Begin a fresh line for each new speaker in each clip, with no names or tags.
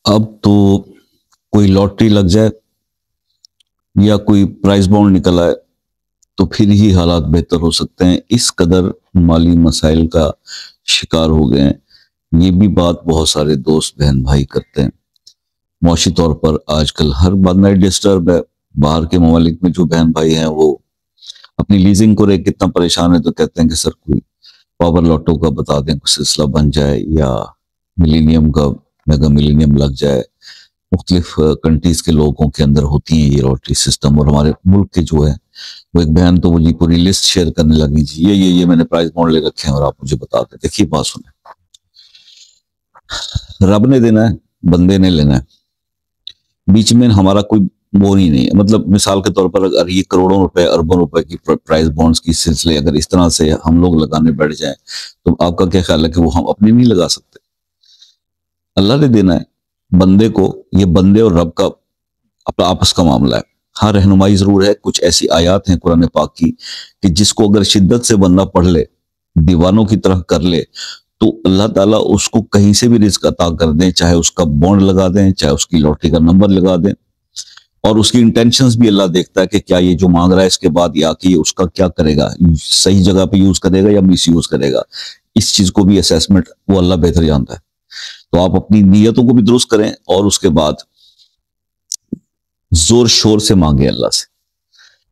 اب تو کوئی لوٹری لگ جائے یا کوئی پرائز بانڈ نکل آئے تو پھر ہی حالات بہتر ہو سکتے ہیں. اس قدر مالی مسائل کا شکار ہو گئے ہیں. یہ بھی بات بہت سارے دوست بہن بھائی کرتے ہیں. معاشی طور پر آج کل ہر بندہ ڈسٹرب ہے. باہر کے ممالک میں جو بہن بھائی ہیں وہ اپنی لیزنگ کو رہ کتنا پریشان ہے تو کہتے ہیں کہ سر کوئی پاور لوٹو کا بتا دیں کوئی سلسلہ بن جائے یا ملینیم کا میگا ملینیم لگ جائے. مختلف کنٹریز کے لوگوں کے اندر ہوتی ہیں یہ لوٹری سسٹم. اور ہمارے ملک کے جو ہے وہ ایک بہن تو وہ جی پوری لسٹ شیئر کرنے لگی جی یہ میں نے پرائز بانڈ لے رکھے ہیں اور آپ مجھے بتا دیں. دیکھیے بات سنیں, رب نے دینا ہے بندے نے لینا ہے, بیچ میں ہمارا کوئی وہ نہیں ہے. مطلب مثال کے طور پر اگر یہ کروڑوں روپے اربوں روپے کی پرائز بانڈز کی سلسلے اگر اس طرح سے ہم لوگ لگانے بیٹھ جائیں تو آپ کا کیا خیال ہے کہ وہ ہم اپنے نہیں لگا سکتے؟ اللہ نے دینا ہے بندے کو. یہ بندے اور رب کا اپنا آپس کا معاملہ ہے. ہاں رہنمائی ضرور ہے. کچھ ایسی آیات ہیں قرآن پاک کی کہ جس کو اگر شدت سے بندہ پڑھ لے, دیوانوں کی طرح کر لے, تو اللہ تعالیٰ اس کو کہیں سے بھی رزق عطا کر دیں, چاہے اس کا بانڈ لگا دیں, چاہے اس کی لاٹری کا نمبر لگا دیں. اور اس کی انٹینشنز بھی اللہ دیکھتا ہے کہ کیا یہ جو مانگ رہا ہے اس کے بعد یا کہ اس کا کیا کرے گا, صحیح جگہ پہ یوز کرے گا یا مس یوز کرے گا. اس چیز کو بھی اسیسمنٹ وہ اللہ بہتر جانتا ہے. تو آپ اپنی نیتوں کو بھی درست کریں اور اس کے بعد زور شور سے مانگیں اللہ سے,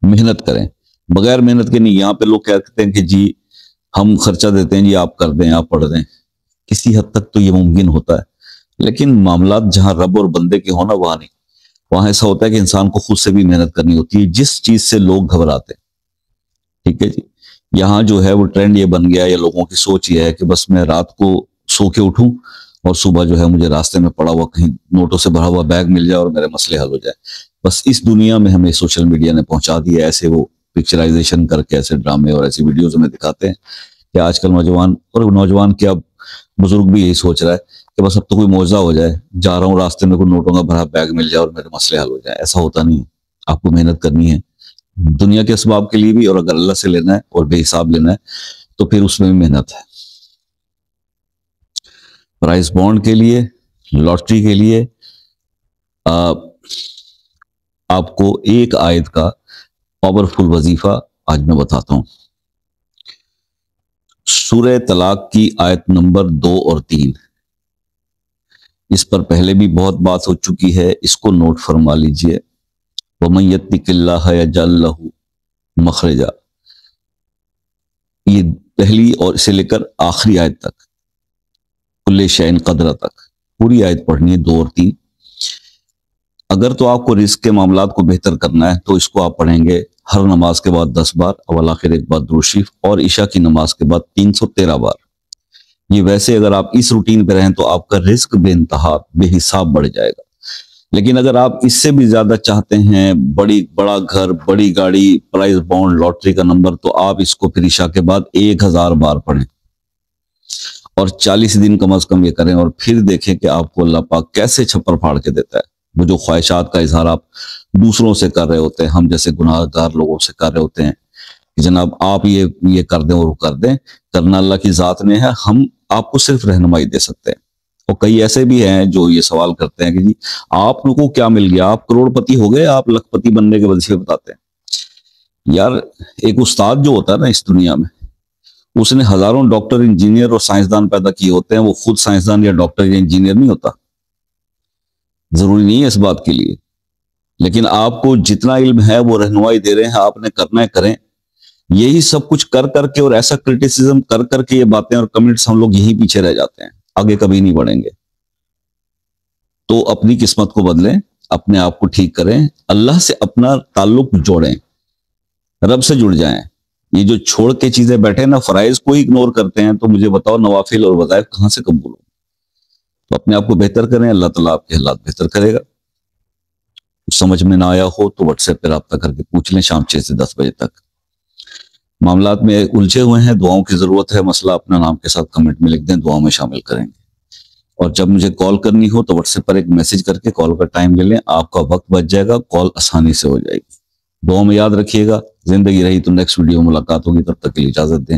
محنت کریں. بغیر محنت کے نہیں. یہاں پہ لوگ کہتے ہیں کہ جی ہم خرچہ دیتے ہیں, جی آپ کر دیں, آپ پڑھ دیں. کسی حد تک تو یہ ممکن ہوتا ہے, لیکن معاملات جہاں رب اور بندے کے ہونا وہاں نہیں. وہاں ایسا ہوتا ہے کہ انسان کو خود سے بھی محنت کرنی ہوتی ہے, جس چیز سے لوگ گھبراتے ہیں. ٹھیک ہے جی. یہاں جو ہے وہ ٹرینڈ یہ بن گیا, یا لوگوں کی سوچ یہ ہے کہ بس میں رات کو سو کے اٹھوں اور صبح جو ہے مجھے راستے میں پڑا ہوا کہیں نوٹوں سے بھرا ہوا بیگ مل جائے اور میرے مسئلے حل ہو جائے. بس اس دنیا میں ہمیں سوشل میڈیا نے پہنچا دیا. ایسے وہ پکچرائزیشن کر کے ایسے ڈرامے اور ایسی ویڈیوز میں دکھاتے ہیں کہ آج کل نوجوان, اور نوجوان کیا بزرگ بھی یہی سوچ رہا ہے کہ بس اب تو کوئی معجزہ ہو جائے, جا رہا ہوں راستے میں کوئی نوٹوں کا بھرا بیگ مل جائے اور میرے مسئلے حل ہو جائے. ایسا ہوتا نہیں ہے. آپ کو محنت کرنی ہے دنیا کے اسباب کے لیے بھی, اور اگر اللہ سے لینا ہے اور بے حساب لینا ہے تو پھر اس میں بھی محنت ہے. پرائز بانڈ کے لیے, لاٹری کے لیے آپ کو ایک آیت کا پاورفل وظیفہ آج میں بتاتا ہوں. سورہ طلاق کی آیت نمبر 2 اور 3. اس پر پہلے بھی بہت بات ہو چکی ہے, اس کو نوٹ فرما لیجئے. وَمَن يَتَّقِ اللَّهَ يَجْعَل لَّهُ مَخْرَجًا. یہ پہلی اور اسے لے کر آخری آیت تک, کل شیء قدرہ تک پوری آیت پڑھنی ہے 2 اور 3. اگر تو آپ کو رزق کے معاملات کو بہتر کرنا ہے تو اس کو آپ پڑھیں گے ہر نماز کے بعد 10 بار, اول آخر ایک بار درود شریف, اور عشاء کی نماز کے بعد 313 بار. یہ ویسے اگر آپ اس روٹین پہ رہیں تو آپ کا رزق بے انتہا بے حساب بڑھ جائے گا. لیکن اگر آپ اس سے بھی زیادہ چاہتے ہیں, بڑا گھر, بڑی گاڑی, پرائز بانڈ, لاٹری کا نمبر, تو آپ اس کو پھر عشاء کے بعد 1000 بار پڑھیں اور 40 دن کم از کم یہ کریں, اور پھر دیکھیں کہ آپ کو اللہ پاک کیسے چھپر پھاڑ کے دیتا ہے. وہ جو خواہشات کا اظہار آپ دوسروں سے کر رہے ہوتے ہیں, ہم جیسے گناہ گار لوگوں سے کر رہے ہوتے ہیں کہ جناب آپ یہ کر دیں اور وہ کر دیں, کرنا اللہ کی ذات نے ہے, ہم آپ کو صرف رہنمائی دے سکتے ہیں. اور کئی ایسے بھی ہیں جو یہ سوال کرتے ہیں کہ جی آپ کو کیا مل گیا, آپ کروڑ پتی ہو گئے, آپ لکھ پتی بننے کے وظیفے بتاتے ہیں. یار ایک استاد جو ہوتا ہے نا اس دنیا میں, اس نے ہزاروں ڈاکٹر, انجینئر اور سائنسدان پیدا کیے ہوتے ہیں. وہ خود سائنسدان یا ڈاکٹر یا انجینئر نہیں ہوتا, ضروری نہیں ہے اس بات کے لیے. لیکن آپ کو جتنا علم ہے وہ رہنمائی دے رہے ہیں, آپ نے کرنا ہے کریں. یہی سب کچھ کر کر کے اور ایسا کرٹیسزم کر کر کے یہ باتیں اور کمنٹس ہم لوگ یہی پیچھے رہ جاتے ہیں, آگے کبھی نہیں بڑھیں گے. تو اپنی قسمت کو بدلیں, اپنے آپ کو ٹھیک کریں, اللہ سے اپنا تعلق جوڑیں, رب سے جڑ جائیں. یہ جو چھوڑ کے چیزیں بیٹھے نا, فرائض کو اگنور کرتے ہیں, تو مجھے بتاؤ نوافل اور وظائف کہاں سے قبول ہو؟ تو اپنے آپ کو بہتر کریں, اللہ تعالیٰ آپ کے حالات بہتر کرے گا. سمجھ میں نہ آیا ہو تو واٹس ایپ پہ رابطہ کر کے پوچھ لیں شام 6 سے 10 بجے تک. معاملات میں الجھے ہوئے ہیں, دعاؤں کی ضرورت ہے, مسئلہ اپنا نام کے ساتھ کمنٹ میں لکھ دیں, دعاؤں میں شامل کریں گے. اور جب مجھے کال کرنی ہو تو واٹس ایپ پر ایک میسج کر کے کال کا ٹائم لے لیں, آپ کا وقت بچ جائے گا, کال آسانی سے ہو جائے گی. دعاؤں میں یاد رکھیے گا. زندگی رہی تو نیکسٹ ویڈیو ملاقات ہوگی, تب تک کے لیے اجازت دیں.